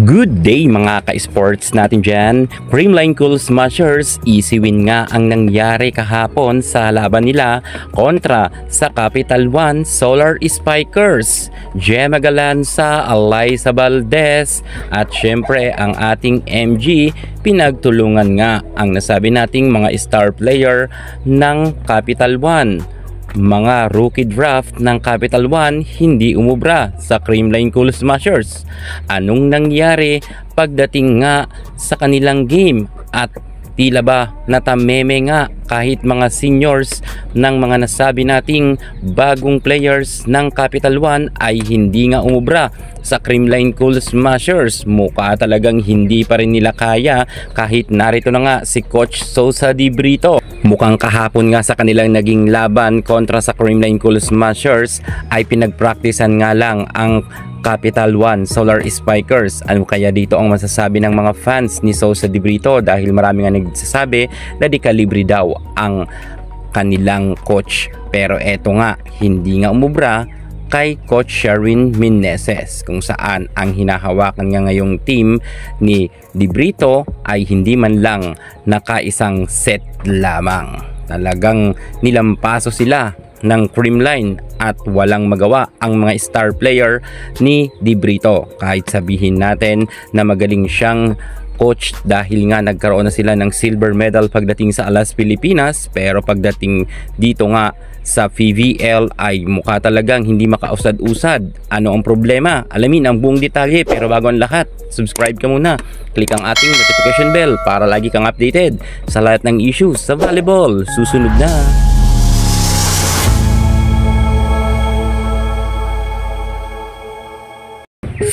Good day mga ka-sports natin dyan. Creamline Cool Smashers, easy win nga ang nangyari kahapon sa laban nila kontra sa Capital One Solar Spikers. Gemma Galanza, Alyssa Valdez at syempre ang ating MG, pinagtulungan nga ang nasabi nating mga star player ng Capital One. Mga rookie draft ng Capital One hindi umubra sa Creamline Cool Smashers. Anong nangyari pagdating nga sa kanilang game at tila ba natameme nga kahit mga seniors ng mga nasabi nating bagong players ng Capital One ay hindi nga umubra sa Creamline Cool Smashers. Mukha talagang hindi pa rin nila kaya kahit narito na nga si Coach Sosa Di Brito. Mukhang kahapon nga sa kanilang naging laban kontra sa Creamline Cool Smashers ay pinagpraktisan nga lang ang Capital One Solar Spikers. Ano kaya dito ang masasabi ng mga fans ni Sosa Di Brito dahil marami nga nagsasabi na di kalibre daw ang kanilang coach. Pero eto nga, hindi nga umubra kay Coach Sherwin Meneses kung saan ang hinahawakan nga ngayong team ni Di Brito ay hindi man lang nakaisang set lamang. Talagang nilampaso sila ng Creamline at walang magawa ang mga star player ni Di Brito. Kahit sabihin natin na magaling siyang coach dahil nga nagkaroon na sila ng silver medal pagdating sa Alas Pilipinas, pero pagdating dito nga sa PVL ay mukha talagang hindi makausad-usad. Ano ang problema? Alamin ang buong detalye, pero bago ang lahat, subscribe ka muna. Click ang ating notification bell para lagi kang updated sa lahat ng issues sa volleyball. Susunod na.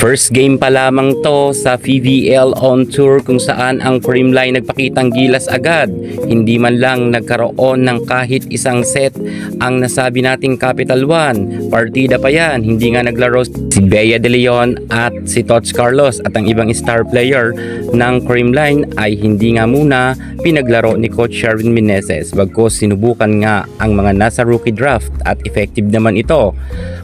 First game pa lamang to sa PVL on tour kung saan ang Creamline nagpakitang gilas agad. Hindi man lang nagkaroon ng kahit isang set ang nasabi nating Capital One. Partida pa yan, hindi nga naglaro si Bea De Leon at si Tots Carlos at ang ibang star player ng Creamline ay hindi nga muna pinaglaro ni Coach Sherwin Meneses. Bagkus sinubukan nga ang mga nasa rookie draft at effective naman ito.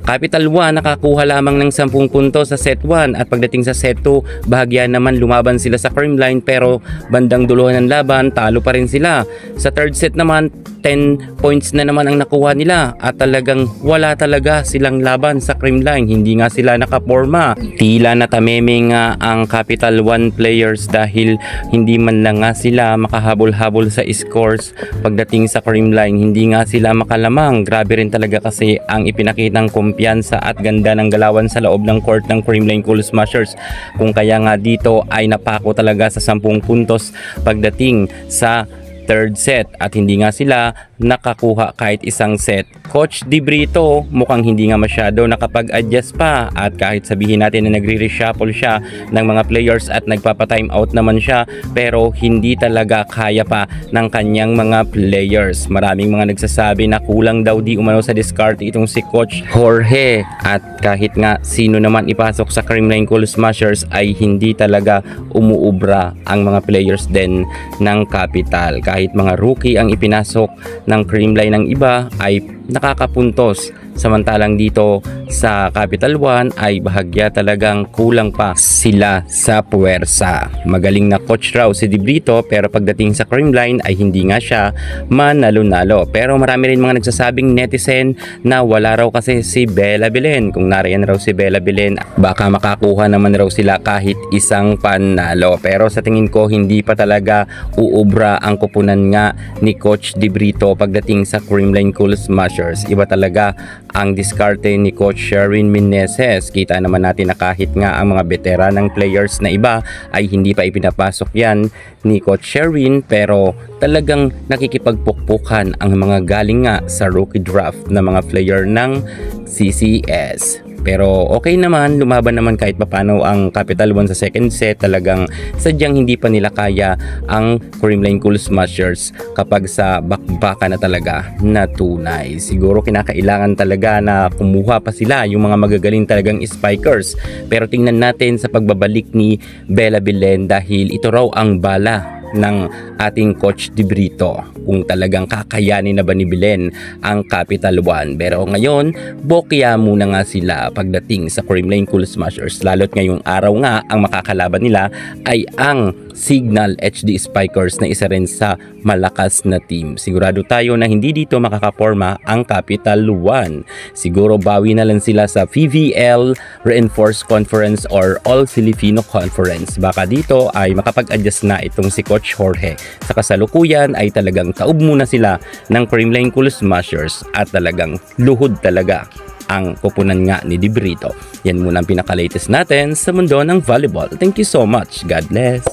Capital One nakakuha lamang ng 10 punto sa set 1 at pagdating sa set 2 bahagya naman lumaban sila sa Creamline, pero bandang dulo ng laban talo pa rin sila. Sa third set naman 10 points na naman ang nakuha nila at talagang wala talaga silang laban sa Creamline. Hindi nga sila nakaporma. Tila natameme nga ang Capital One players dahil hindi man lang nga sila makahabol-habol sa scores pagdating sa Creamline. Hindi nga sila makalamang. Grabe rin talaga kasi ang ipinakitang kumpiyansa at ganda ng galawan sa loob ng court ng Creamline Cool Smashers. Kung kaya nga dito ay napako talaga sa 10 puntos pagdating sa third set at hindi nga sila nakakuha kahit isang set. Coach Di Brito mukhang hindi nga masyado nakapag-adjust pa at kahit sabihin natin na nagre-reshuffle siya ng mga players at nagpapa-time out naman siya, pero hindi talaga kaya pa ng kanyang mga players. Maraming mga nagsasabi na kulang daw di umano sa discard itong si Coach Jorge at kahit nga sino naman ipasok sa Creamline Cool Smashers ay hindi talaga umuubra ang mga players din ng Capital. Kahit mga rookie ang ipinasok ng Creamline ng iba ay nakakapuntos, samantalang dito sa Capital One ay bahagya talagang kulang pa sila sa puwersa. Magaling na coach raw si Di Brito, pero pagdating sa Creamline ay hindi nga siya manalo-nalo. Pero marami rin mga nagsasabing netizen na wala raw kasi si Bella Belen. Kung nariyan raw si Bella Belen, baka makakuha naman raw sila kahit isang panalo. Pero sa tingin ko hindi pa talaga uubra ang kupunan nga ni Coach Di Brito pagdating sa Creamline Cool Smashers. Iba talaga ang diskarte ni Coach Sherwin Meneses. Kita naman natin na kahit nga ang mga veteranang players na iba ay hindi pa ipinapasok yan ni Coach Sherwin, pero talagang nakikipagpukpukan ang mga galing nga sa rookie draft na mga player ng CCS. Pero okay naman, lumaban naman kahit papano ang Capital One sa second set. Talagang sadyang hindi pa nila kaya ang Creamline Cool Smashers kapag sa bakbaka na talaga na tunay. Siguro kinakailangan talaga na kumuha pa sila yung mga magagaling talagang spikers. Pero tingnan natin sa pagbabalik ni Bella Belen dahil ito raw ang bala ng ating Coach De Brito kung talagang kakayanin na ba ni Belen ang Capital One. Pero ngayon, bokya muna nga sila pagdating sa Creamline Cool Smashers. Lalo't ngayong araw nga, ang makakalaban nila ay ang Signal HD Spikers na isa rin sa malakas na team. Sigurado tayo na hindi dito makakaporma ang Capital One. Siguro bawi na lang sila sa PVL Reinforced Conference or All Filipino Conference. Baka dito ay makapag-adjust na itong si Coach Jorge. Sa kasalukuyan ay talagang taob muna sila ng Creamline Cool Smashers at talagang luhod talaga ang kupunan nga ni De Brito. Yan muna ang pinaka-latest natin sa mundo ng volleyball. Thank you so much. God bless.